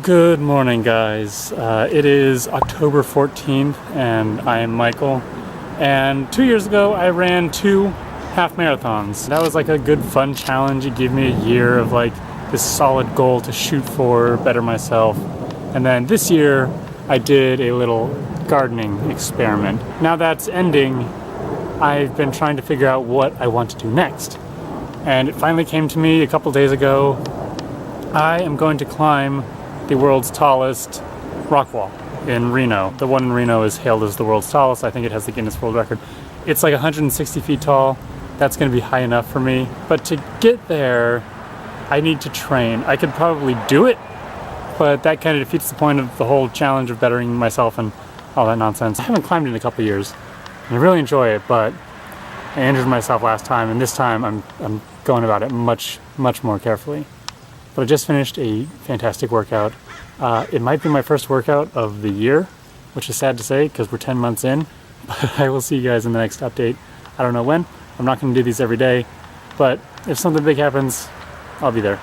Good morning, guys. It is October 14th and I am Michael. And 2 years ago I ran 2 half marathons. That was like a good fun challenge. It gave me a year of like this solid goal to shoot for, better myself. And then this year I did a little gardening experiment. Now that's ending, I've been trying to figure out what I want to do next. And it finally came to me a couple days ago. I am going to climb the world's tallest rock wall in Reno. The one in Reno is hailed as the world's tallest. I think it has the Guinness World Record. It's like 160 feet tall. That's going to be high enough for me. But to get there, I need to train. I could probably do it, but that kind of defeats the point of the whole challenge of bettering myself and all that nonsense. I haven't climbed in a couple years, and I really enjoy it, but I injured myself last time, and this time I'm going about it much more carefully. But I just finished a fantastic workout. It might be my first workout of the year, which is sad to say because we're 10 months in, but I will see you guys in the next update. I don't know when. I'm not going to do these every day, but if something big happens, I'll be there.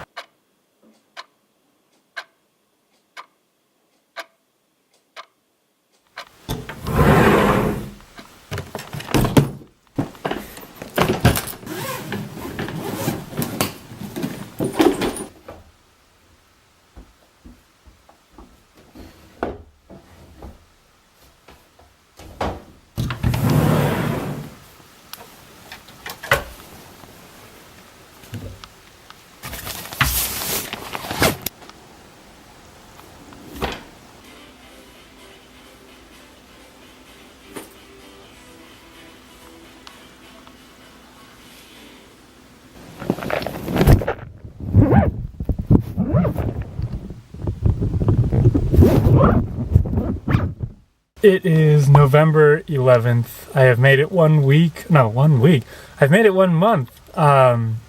It is November 11th. I have made it 1 week. No, 1 week. I've made it 1 month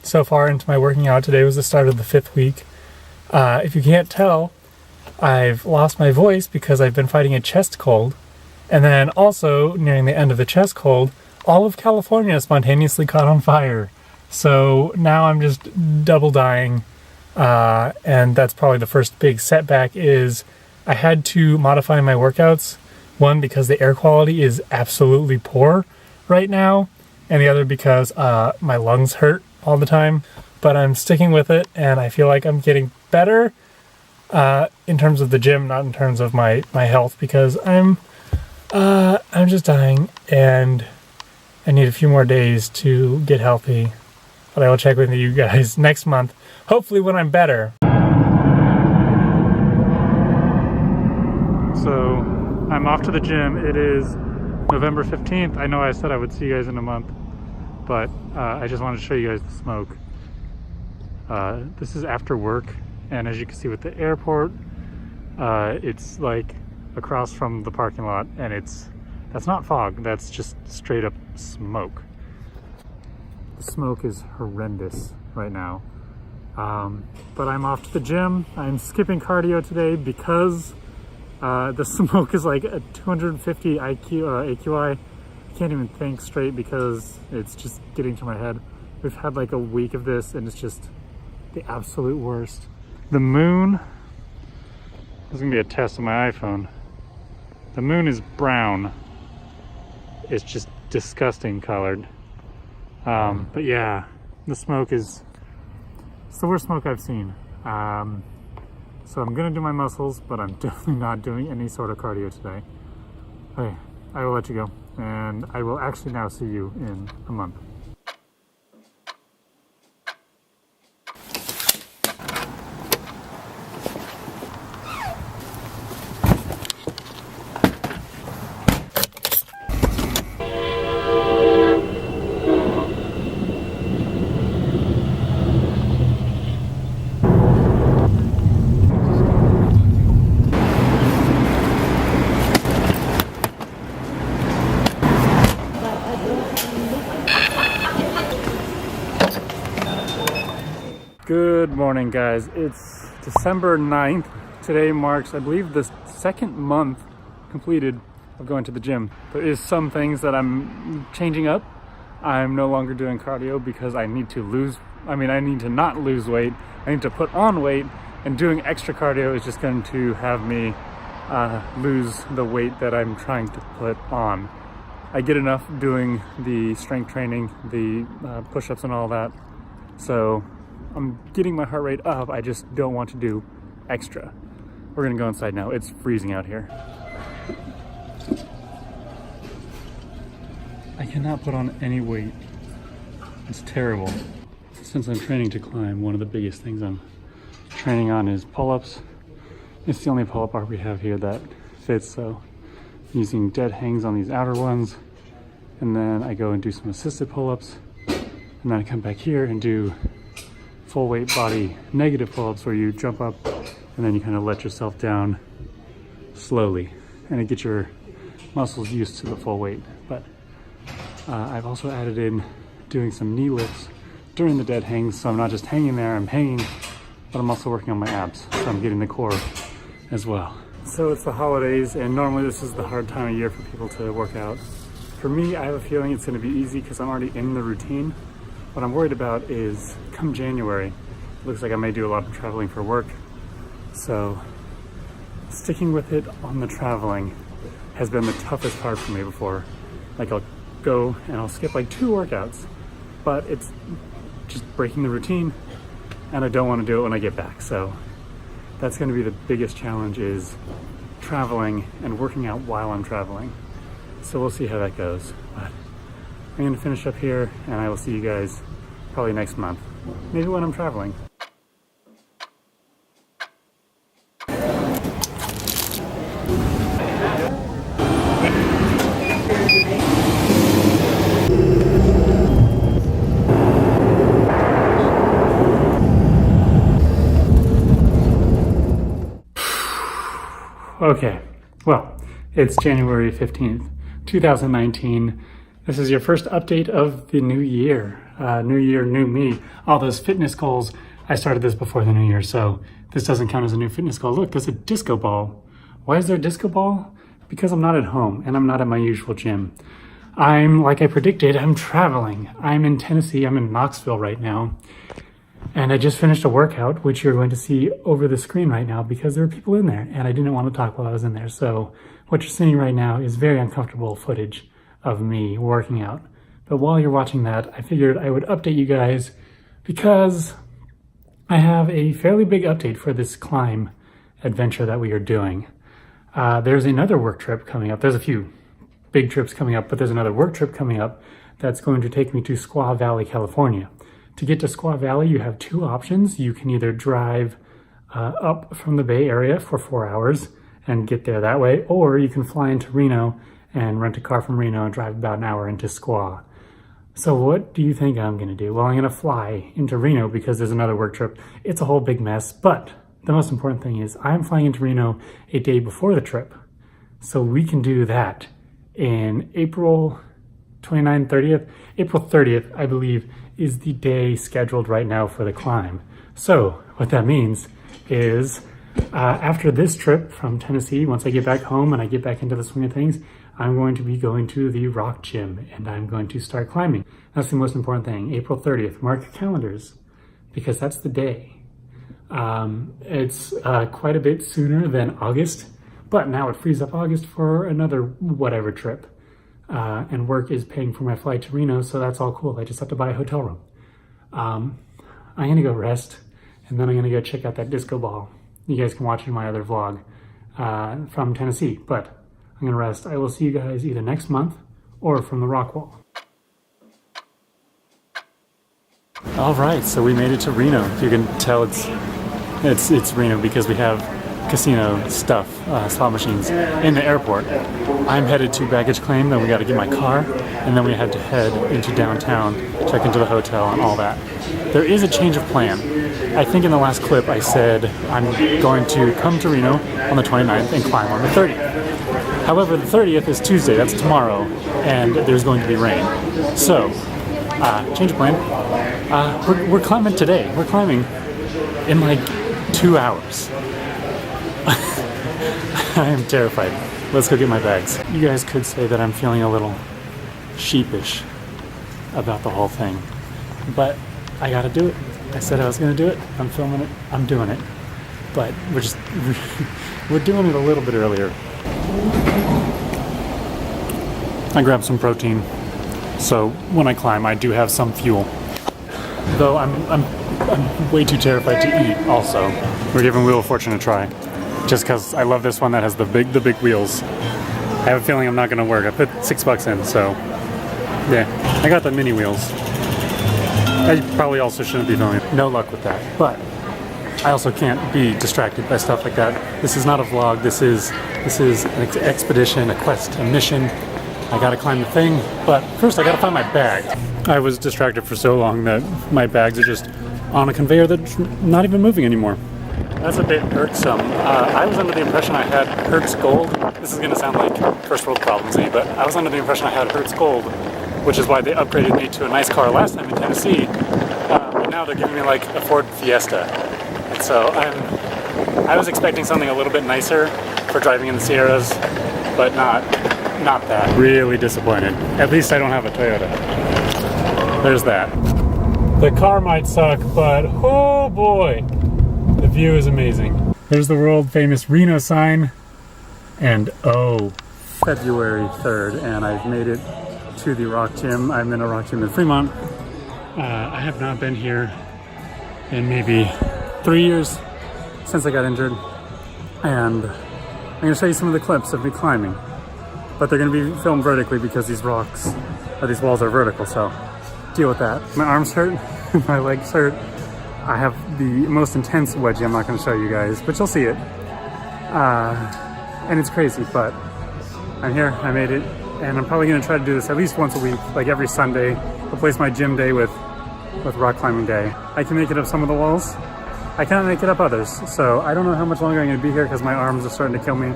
so far into my working out. Today was the start of the 5th week. If you can't tell, I've lost my voice because I've been fighting a chest cold. And then also, nearing the end of the chest cold, all of California spontaneously caught on fire. So now I'm just double dying. And that's probably the first big setback is I had to modify my workouts. One, because the air quality is absolutely poor right now, and the other because my lungs hurt all the time. But I'm sticking with it, and I feel like I'm getting better in terms of the gym, not in terms of my health, because I'm just dying, and I need a few more days to get healthy. But I will check with you guys next month, hopefully when I'm better. So I'm off to the gym. It is November 15th. I know I said I would see you guys in a month, but I just wanted to show you guys the smoke. This is after work, and as you can see with the airport, it's like across from the parking lot, and that's not fog, that's just straight up smoke. The smoke is horrendous right now. But I'm off to the gym. I'm skipping cardio today because the smoke is like a 250 AQI. I can't even think straight because it's just getting to my head. We've had like a week of this and it's just the absolute worst. The moon, this is gonna be a test on my iPhone. The moon is brown. It's just disgusting colored. But yeah, the smoke it's the worst smoke I've seen. So I'm gonna do my muscles, but I'm definitely not doing any sort of cardio today. Okay, I will let you go, and I will actually now see you in a month. Good morning, guys. It's December 9th. Today marks, I believe, the 2nd month completed of going to the gym. There is some things that I'm changing up. I'm no longer doing cardio because I need to not lose weight. I need to put on weight, And doing extra cardio is just going to have me lose the weight that I'm trying to put on. I get enough doing the strength training, the push-ups and all that. So I'm getting my heart rate up. I just don't want to do extra. We're gonna go inside now. It's freezing out here. I cannot put on any weight. It's terrible. Since I'm training to climb, one of the biggest things I'm training on is pull-ups. It's the only pull-up bar we have here that fits, so I'm using dead hangs on these outer ones, and then I go and do some assisted pull-ups, and then I come back here and do full weight body negative pull-ups where you jump up and then you kind of let yourself down slowly, and it gets your muscles used to the full weight. But I've also added in doing some knee lifts during the dead hangs, so I'm not just hanging there, I'm hanging, but I'm also working on my abs, so I'm getting the core as well. So it's the holidays, and normally this is the hard time of year for people to work out. For me, I have a feeling it's going to be easy because I'm already in the routine. What I'm worried about is come January, it looks like I may do a lot of traveling for work. So sticking with it on the traveling has been the toughest part for me before. Like I'll go and I'll skip like 2 workouts, but it's just breaking the routine, and I don't want to do it when I get back. So that's going to be the biggest challenge, is traveling and working out while I'm traveling. So we'll see how that goes. But I'm going to finish up here, and I will see you guys probably next month, maybe when I'm traveling. Okay, well, it's January 15th, 2019. This is your first update of the new year. New year, new me. All those fitness goals, I started this before the new year, so this doesn't count as a new fitness goal. Look, there's a disco ball. Why is there a disco ball? Because I'm not at home, and I'm not at my usual gym. Like I predicted, I'm traveling. I'm in Tennessee, I'm in Knoxville right now. And I just finished a workout, which you're going to see over the screen right now because there are people in there, and I didn't want to talk while I was in there. So what you're seeing right now is very uncomfortable footage of me working out. But while you're watching that, I figured I would update you guys because I have a fairly big update for this climb adventure that we are doing. There's another work trip coming up. There's a few big trips coming up, but there's another work trip coming up that's going to take me to Squaw Valley, California. To get to Squaw Valley, you have 2 options. You can either drive up from the Bay Area for 4 hours and get there that way, or you can fly into Reno and rent a car from Reno and drive about an hour into Squaw. So what do you think I'm going to do? Well, I'm going to fly into Reno because there's another work trip. It's a whole big mess, but the most important thing is I'm flying into Reno a day before the trip. So we can do that in April 29th, 30th. April 30th, I believe, is the day scheduled right now for the climb. So what that means is after this trip from Tennessee, once I get back home and I get back into the swing of things, I'm going to be going to the rock gym and I'm going to start climbing. That's the most important thing. April 30th, mark your calendars because that's the day. It's quite a bit sooner than August, but now it frees up August for another whatever trip. And work is paying for my flight to Reno, so that's all cool. I just have to buy a hotel room. I'm gonna go rest, and then I'm gonna go check out that disco ball. You guys can watch it in my other vlog from Tennessee, but I'm gonna rest. I will see you guys either next month or from the rock wall. All right, so we made it to Reno. You can tell it's Reno because we have casino stuff, slot machines in the airport. I'm headed to baggage claim, then we got to get my car, and then we had to head into downtown, check into the hotel and all that. There is a change of plan. I think in the last clip I said I'm going to come to Reno on the 29th and climb on the 30th. However, the 30th is Tuesday, that's tomorrow, and there's going to be rain. So, change of plan. We're climbing today. We're climbing in like 2 hours. I am terrified. Let's go get my bags. You guys could say that I'm feeling a little sheepish about the whole thing, but I gotta do it. I said I was gonna do it. I'm filming it. I'm doing it. but we're doing it a little bit earlier. I grabbed some protein, so when I climb, I do have some fuel. Though I'm way too terrified to eat. Also, we're giving Wheel of Fortune a try, just because I love this one that has the big wheels. I have a feeling I'm not gonna work. I put $6 in, so yeah. I got the mini wheels. I probably also shouldn't be filming. No luck with that, but I also can't be distracted by stuff like that. This is not a vlog. This is an expedition, a quest, a mission. I gotta climb the thing, but first I gotta find my bag. I was distracted for so long that my bags are just on a conveyor that's not even moving anymore. That's a bit irksome. I was under the impression I had Hertz Gold. This is gonna sound like first world problems, but I was under the impression I had Hertz Gold, which is why they upgraded me to a nice car last time in Tennessee. But now they're giving me like a Ford Fiesta. And so I was expecting something a little bit nicer for driving in the Sierras, but not that. Really disappointed. At least I don't have a Toyota. There's that. The car might suck, but oh boy, the view is amazing. There's the world famous Reno sign, and oh, February 3rd, and I've made it to the rock gym. I'm in a rock gym in Fremont. I have not been here in maybe 3 years since I got injured, and I'm gonna show you some of the clips of me climbing, but they're gonna be filmed vertically because these rocks, or these walls are vertical, so deal with that. My arms hurt, my legs hurt. I have the most intense wedgie I'm not gonna show you guys, but you'll see it. And it's crazy, but I'm here, I made it, and I'm probably gonna try to do this at least once a week, like every Sunday, replace my gym day with rock climbing day. I can make it up some of the walls. I can't make it up others, so I don't know how much longer I'm gonna be here because my arms are starting to kill me,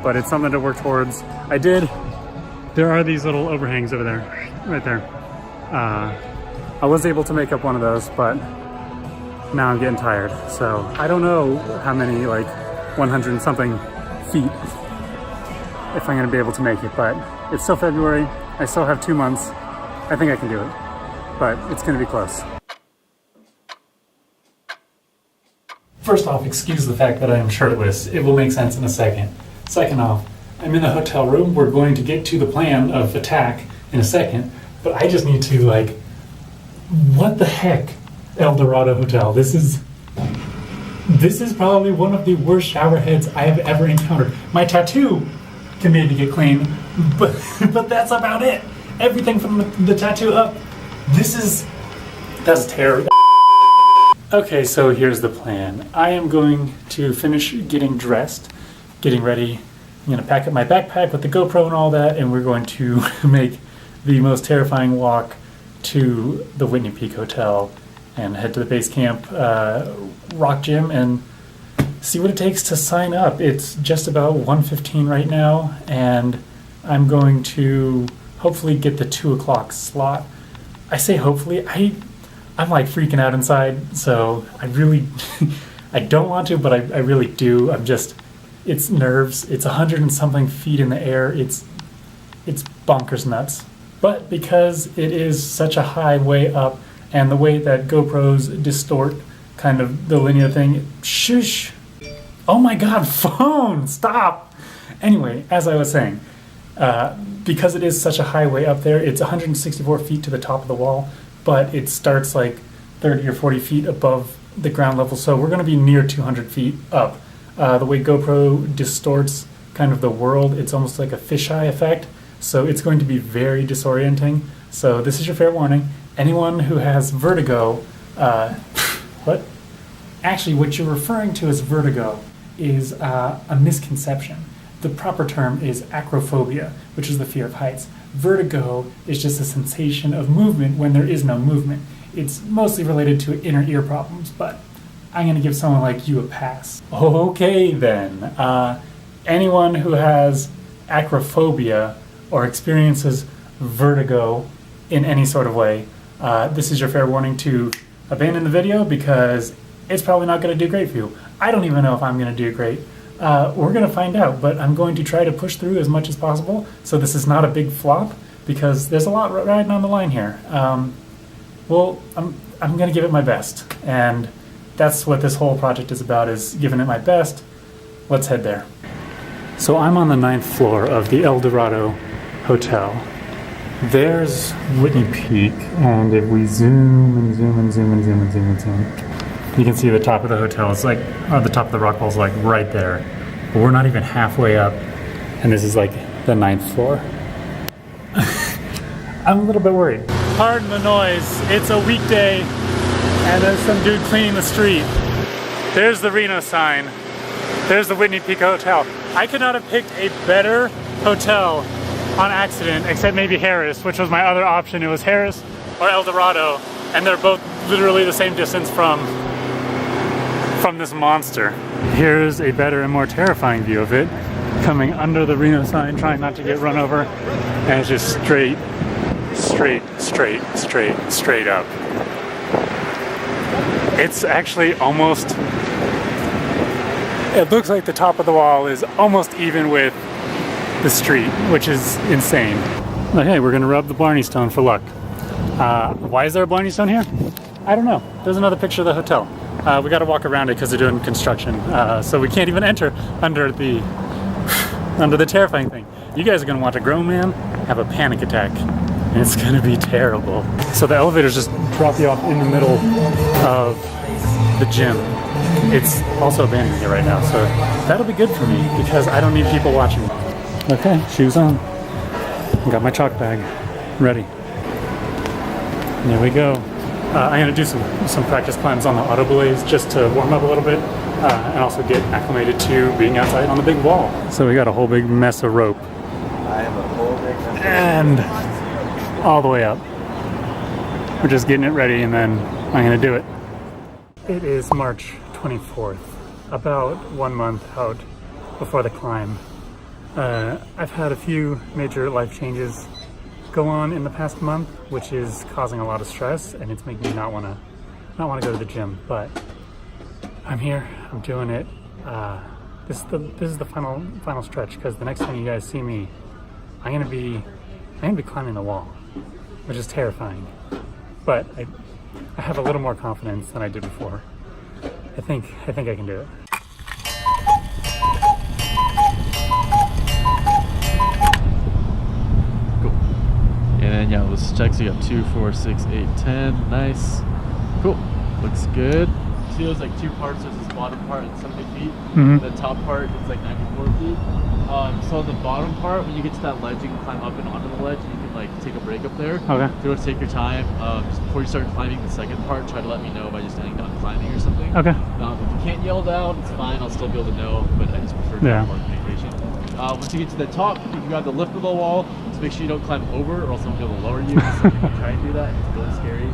but it's something to work towards. There are these little overhangs over there, right there. I was able to make up one of those, but now I'm getting tired. So I don't know how many, like 100 and something feet, if I'm gonna be able to make it, but it's still February. I still have 2 months. I think I can do it, but it's gonna be close. First off, excuse the fact that I am shirtless. It will make sense in a second. Second off, I'm in the hotel room. We're going to get to the plan of attack in a second, but I just need to, like, what the heck, El Dorado Hotel? This is probably one of the worst shower heads I have ever encountered. My tattoo can maybe get clean, but that's about it. Everything from the tattoo up. That's terrible. Okay, so here's the plan. I am going to finish getting dressed, getting ready. I'm gonna pack up my backpack with the GoPro and all that, and we're going to make the most terrifying walk to the Whitney Peak Hotel and head to the base camp rock gym and see what it takes to sign up. It's just about 1:15 right now, and I'm going to hopefully get the 2 o'clock slot. I say hopefully, I'm like freaking out inside, so I really, I don't want to, but I really do. It's nerves. It's 100 and something feet in the air. It's bonkers nuts. But because it is such a high way up, and the way that GoPros distort kind of the linear thing, shush. Oh my God, phone, stop. Anyway, as I was saying, because it is such a high way up there, it's 164 feet to the top of the wall, but it starts like 30 or 40 feet above the ground level, so we're going to be near 200 feet up. The way GoPro distorts kind of the world, it's almost like a fisheye effect, so it's going to be very disorienting. So this is your fair warning. Anyone who has vertigo, what you're referring to as vertigo is a misconception. The proper term is acrophobia, which is the fear of heights. Vertigo is just a sensation of movement when there is no movement. It's mostly related to inner ear problems, but I'm going to give someone like you a pass. Okay then. Anyone who has acrophobia or experiences vertigo in any sort of way, this is your fair warning to abandon the video because it's probably not going to do great for you. I don't even know if I'm going to do great. We're going to find out, but I'm going to try to push through as much as possible so this is not a big flop because there's a lot riding on the line here. Well, I'm going to give it my best, and that's what this whole project is about, is giving it my best. Let's head there. So I'm on the 9th floor of the El Dorado Hotel. There's Whitney Peak, and if we zoom and zoom and zoom and zoom and zoom and zoom, you can see the top of the hotel. It's like, or the top of the rock wall is like right there. But we're not even halfway up, and this is like the 9th floor. I'm a little bit worried. Pardon the noise. It's a weekday, and there's some dude cleaning the street. There's the Reno sign. There's the Whitney Peak Hotel. I could not have picked a better hotel on accident, except maybe Harris, which was my other option. It was Harris or El Dorado, and they're both literally the same distance from this monster. Here's a better and more terrifying view of it, coming under the Reno sign, trying not to get run over, and it's just straight up. It's actually almost, it looks like the top of the wall is almost even with the street, which is insane. Okay, we're gonna rub the Blarney Stone for luck. Why is there a Blarney Stone here? I don't know. There's another picture of the hotel. We gotta walk around it because they're doing construction, so we can't even enter under the terrifying thing. You guys are gonna watch a grown man have a panic attack, and it's gonna be terrible. So the elevators just drop you off in the middle of the gym. It's also abandoning it right now, so that'll be good for me because I don't need people watching me. Okay, shoes on. Got my chalk bag ready. There we go. I'm gonna do some practice climbs on the auto blaze just to warm up a little bit and also get acclimated to being outside on the big wall. So we got a whole big mess of rope. I have a whole big mess. And all the way up. We're just getting it ready and then I'm gonna do it. It is March 24th, about 1 month out before the climb. I've had a few major life changes go on in the past month, which is causing a lot of stress, and it's making me not want to go to the gym. But I'm here. I'm doing it. This is the final stretch, because the next time you guys see me, I'm gonna be climbing the wall, which is terrifying. But I have a little more confidence than I did before. I think I can do it. And then yeah, let's check. So you have 2, 4, 6, 8, 10. Nice. Cool. Looks good. See those like two parts? There's this bottom part at 70 feet. Mm-hmm. The top part is like 94 feet. So the bottom part, when you get to that ledge, you can climb up and onto the ledge. And you can like take a break up there. Okay. So you want to take your time. Just before you start climbing the second part, try to let me know by just standing down climbing or something. Okay. If you can't yell down, it's fine. I'll still be able to know. But I just prefer to have more communication. Once you get to the top, you can grab the lift of the wall. Just make sure you don't climb over, or else I'm going to lower you. So you can try and do that. It's really scary.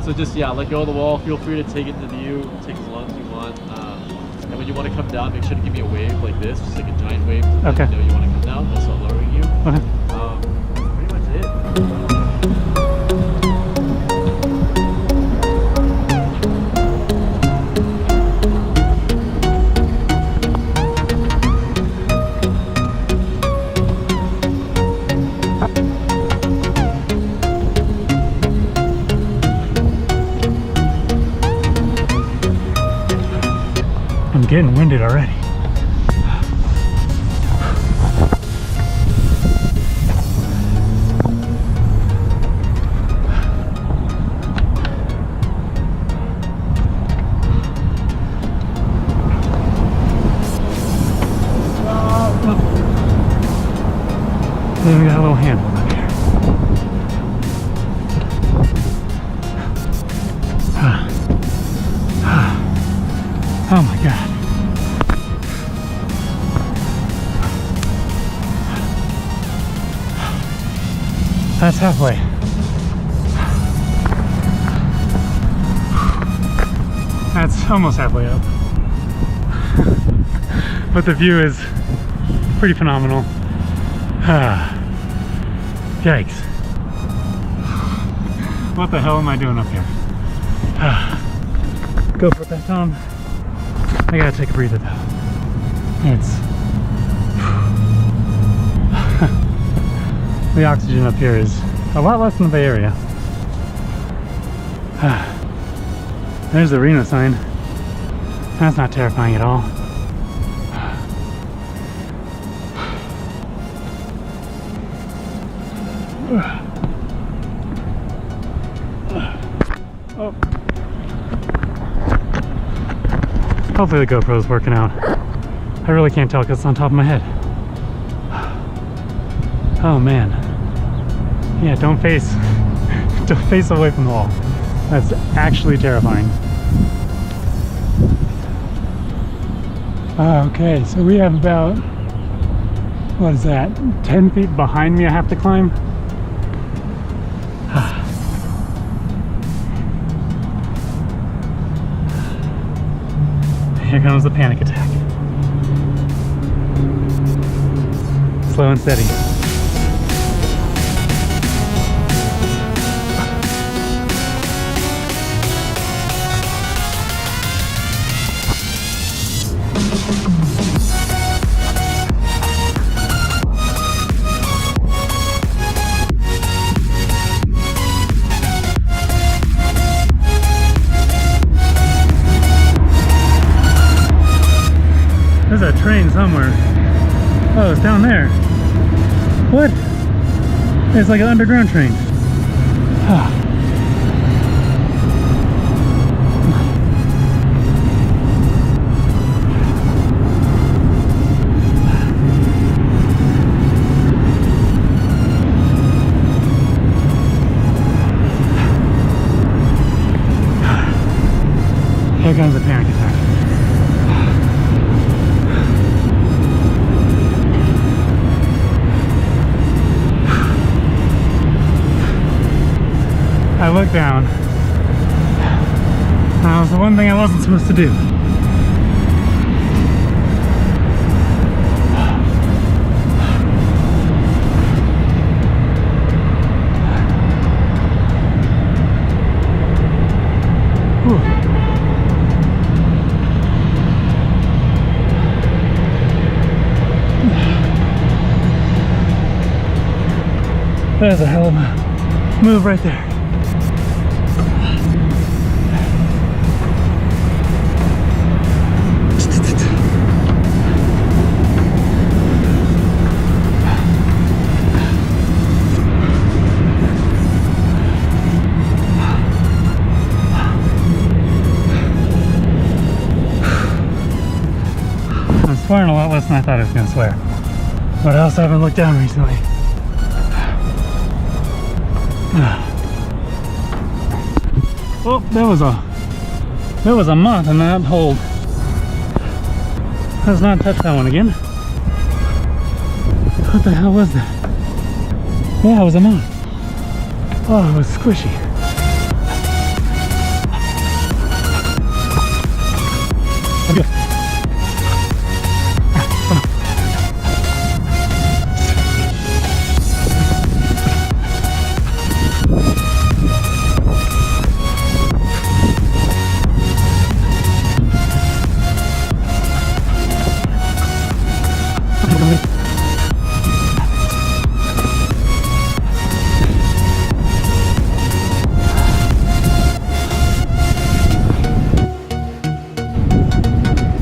So just let go of the wall. Feel free to take it to view. Take as long as you want. And when you want to come down, make sure to give me a wave like this, just like a giant wave. Okay. Let me know you want to come down. I'll start lowering you. Okay. That's pretty much it. I'm getting winded already. Then we got a little handle up here. Oh my God. That's halfway. That's almost halfway up. But the view is pretty phenomenal. Yikes. What the hell am I doing up here? Go for it back on. I gotta take a breather though. It's the oxygen up here is a lot less than the Bay Area. There's the Reno sign. That's not terrifying at all. Oh. Hopefully the GoPro's working out. I really can't tell because it's on top of my head. Oh man. Yeah, don't face away from the wall. That's actually terrifying. Okay, so we have about, what is that, 10 feet behind me I have to climb? Here comes the panic attack. Slow and steady. There's a train somewhere. Oh, it's down there. What? It's like an underground train. Here comes the panic attack. I looked down. That was the one thing I wasn't supposed to do. Whew. There's a hell of a move right there. I'm swearing a lot less than I thought I was going to swear. But I also haven't looked down recently. Oh, there was a moth in that hold. Let's not touch that one again. What the hell was that? Yeah, it was a moth. Oh, it was squishy. Okay.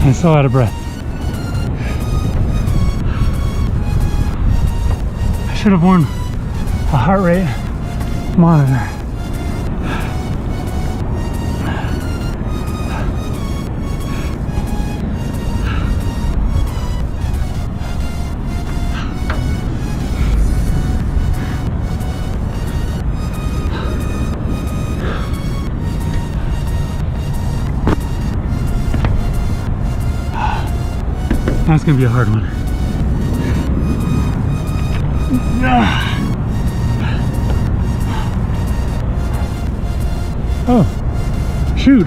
I'm so out of breath. I should have worn a heart rate monitor. That's gonna be a hard one. Oh, shoot.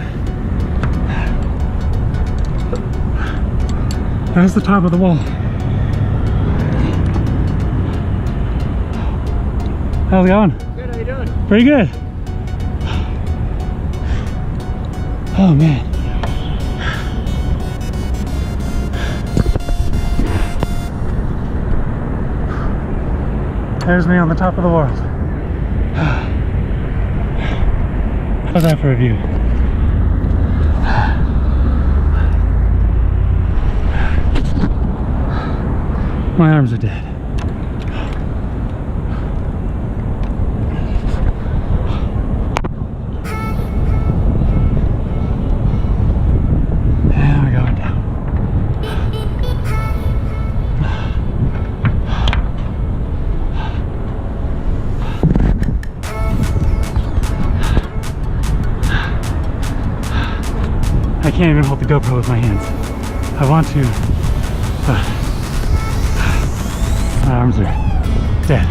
That's the top of the wall. How's it going? Good, how you doing? Pretty good. Oh man. There's me on the top of the world. How's that for a view? My arms are dead. And we're going down. I can't even hold the GoPro with my hands. I want to. My arms are dead.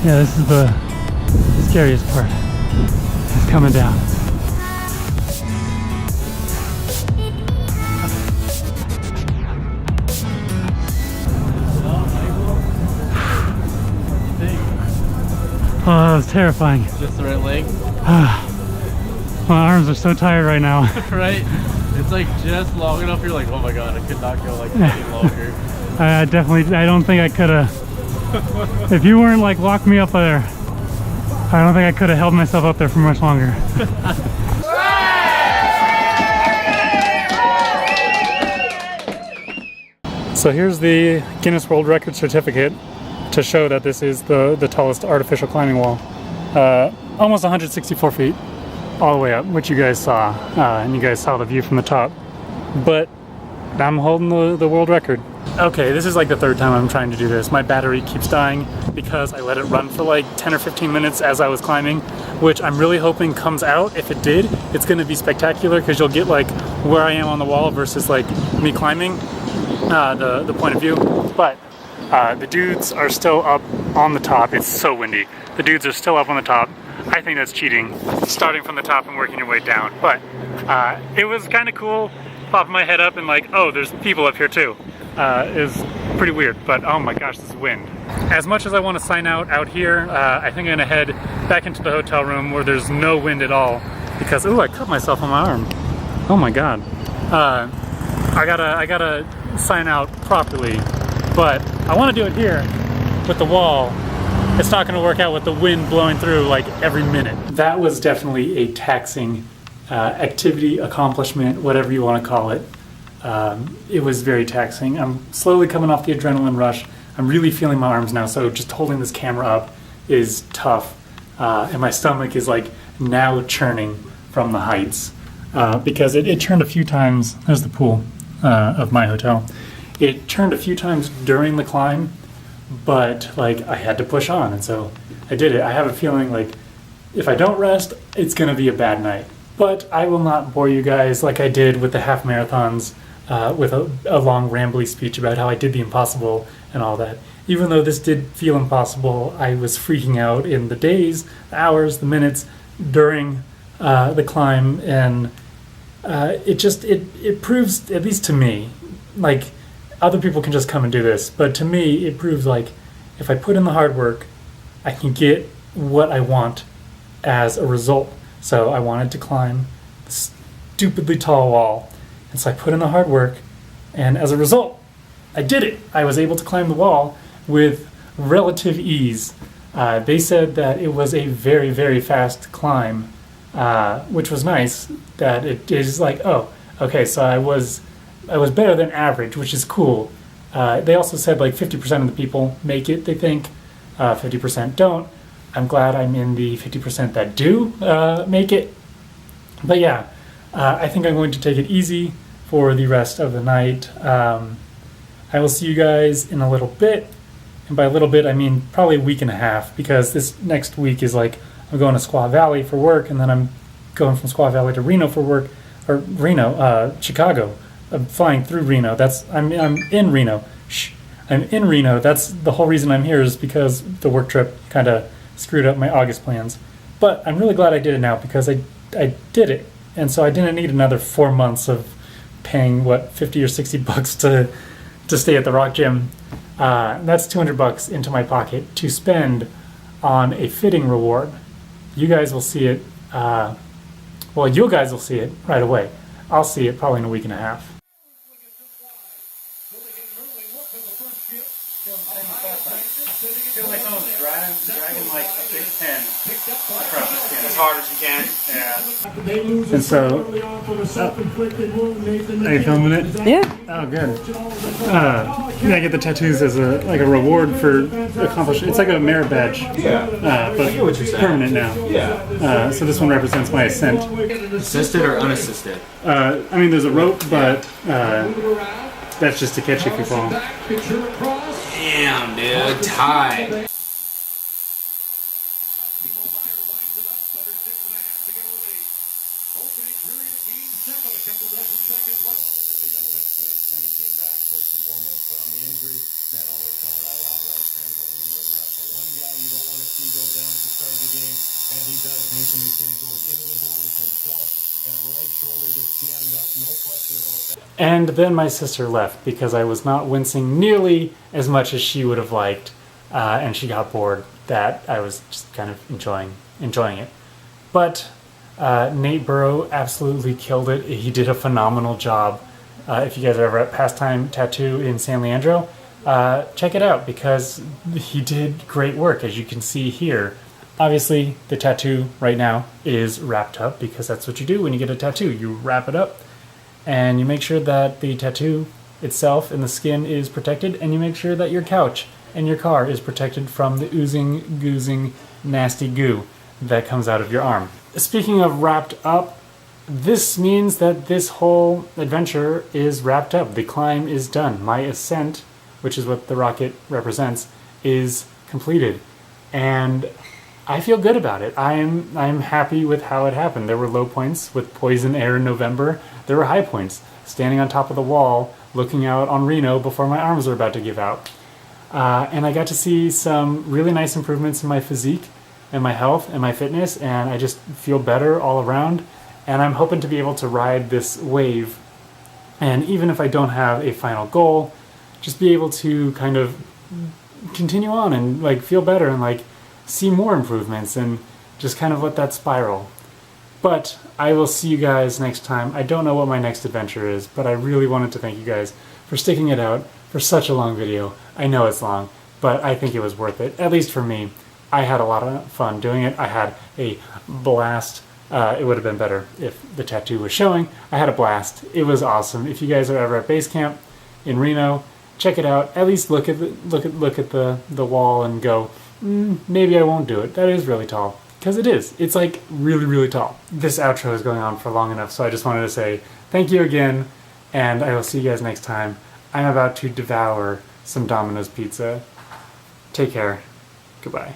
Yeah, this is the scariest part. It's coming down. Oh, that was terrifying. Just the right leg? My arms are so tired right now. Right? It's like just long enough, you're like, oh my god, I could not go like any longer. I don't think I could have. If you weren't like locking me up there, I don't think I could have held myself up there for much longer. So here's the Guinness World Record certificate to show that this is the tallest artificial climbing wall. Almost 164 feet all the way up, which you guys saw, and you guys saw the view from the top. But I'm holding the world record. Okay, this is like the third time I'm trying to do this. My battery keeps dying because I let it run for like 10 or 15 minutes as I was climbing, which I'm really hoping comes out. If it did, it's going to be spectacular because you'll get like where I am on the wall versus like me climbing, the point of view. But the dudes are still up on the top. It's so windy. The dudes are still up on the top. I think that's cheating, starting from the top and working your way down. But it was kind of cool, popping my head up and like, oh, there's people up here too. It was pretty weird, but oh my gosh, this wind. As much as I want to sign out here, I think I'm gonna head back into the hotel room where there's no wind at all because, ooh, I cut myself on my arm. Oh my god. I gotta sign out properly. But I want to do it here with the wall. It's not going to work out with the wind blowing through like every minute. That was definitely a taxing activity, accomplishment, whatever you want to call it. It was very taxing. I'm slowly coming off the adrenaline rush. I'm really feeling my arms now, so just holding this camera up is tough. And my stomach is like now churning from the heights. Because it turned a few times. There's the pool of my hotel. It turned a few times during the climb, but like I had to push on, and so I did it. I have a feeling like if I don't rest, it's gonna be a bad night. But I will not bore you guys like I did with the half marathons with a long rambly speech about how I did the impossible and all that. Even though this did feel impossible, I was freaking out in the days, the hours, the minutes during the climb, and it proves, at least to me, like other people can just come and do this, but to me it proves like if I put in the hard work, I can get what I want as a result. So I wanted to climb the stupidly tall wall, and so I put in the hard work, and as a result, I did it. I was able to climb the wall with relative ease. They said that it was a very, very fast climb, which was nice. That it is like, oh, okay, so I was better than average, which is cool. They also said like 50% of the people make it, they think. 50% don't. I'm glad I'm in the 50% that do make it. But yeah, I think I'm going to take it easy for the rest of the night. I will see you guys in a little bit. And by a little bit, I mean probably a week and a half, because this next week is like I'm going to Squaw Valley for work, and then I'm going from Squaw Valley to Reno for work, or Reno, Chicago. I'm flying through Reno. I'm in Reno. I'm in Reno. That's the whole reason I'm here, is because the work trip kind of screwed up my August plans. But I'm really glad I did it now, because I did it, and so I didn't need another 4 months of paying what, $50 or $60 to stay at the Rock Gym. That's $200 into my pocket to spend on a fitting reward. You guys will see it. Well, you guys will see it right away. I'll see it probably in a week and a half. Feels like someone's dragging like a big pen across the skin. As hard as you can. Yeah. And so, are you filming it? Yeah. Oh, good. Yeah, I get the tattoos as a reward for accomplishing. It's like a merit badge. Yeah. But get what you're saying. permanent now. Yeah. So this one represents my ascent. Assisted or unassisted? I mean, there's a rope, but that's just to catch you if you fall. Damn, dude. Tie. And then my sister left because I was not wincing nearly as much as she would have liked, and she got bored that I was just kind of enjoying it. But Nate Burrow absolutely killed it. He did a phenomenal job. If you guys are ever at Pastime Tattoo in San Leandro, check it out because he did great work, as you can see here. Obviously, the tattoo right now is wrapped up because that's what you do when you get a tattoo. You wrap it up and you make sure that the tattoo itself and the skin is protected, and you make sure that your couch and your car is protected from the oozing, goozing, nasty goo that comes out of your arm. Speaking of wrapped up, this means that this whole adventure is wrapped up. The climb is done. My ascent, which is what the rocket represents, is completed. And I feel good about it. I'm happy with how it happened. There were low points with poison air in November. There were high points, standing on top of the wall, looking out on Reno before my arms were about to give out. And I got to see some really nice improvements in my physique and my health and my fitness, and I just feel better all around. And I'm hoping to be able to ride this wave, and even if I don't have a final goal, just be able to kind of continue on and like feel better and like see more improvements and just kind of let that spiral. But I will see you guys next time. I don't know what my next adventure is, but I really wanted to thank you guys for sticking it out for such a long video. I know it's long, but I think it was worth it, at least for me. I had a lot of fun doing it. I had a blast. It would have been better if the tattoo was showing. I had a blast. It was awesome. If you guys are ever at base camp in Reno, check it out. At least look at the wall and go, maybe I won't do it. That is really tall. Because it is. It's like really, really tall. This outro is going on for long enough, so I just wanted to say thank you again, and I will see you guys next time. I'm about to devour some Domino's pizza. Take care. Goodbye.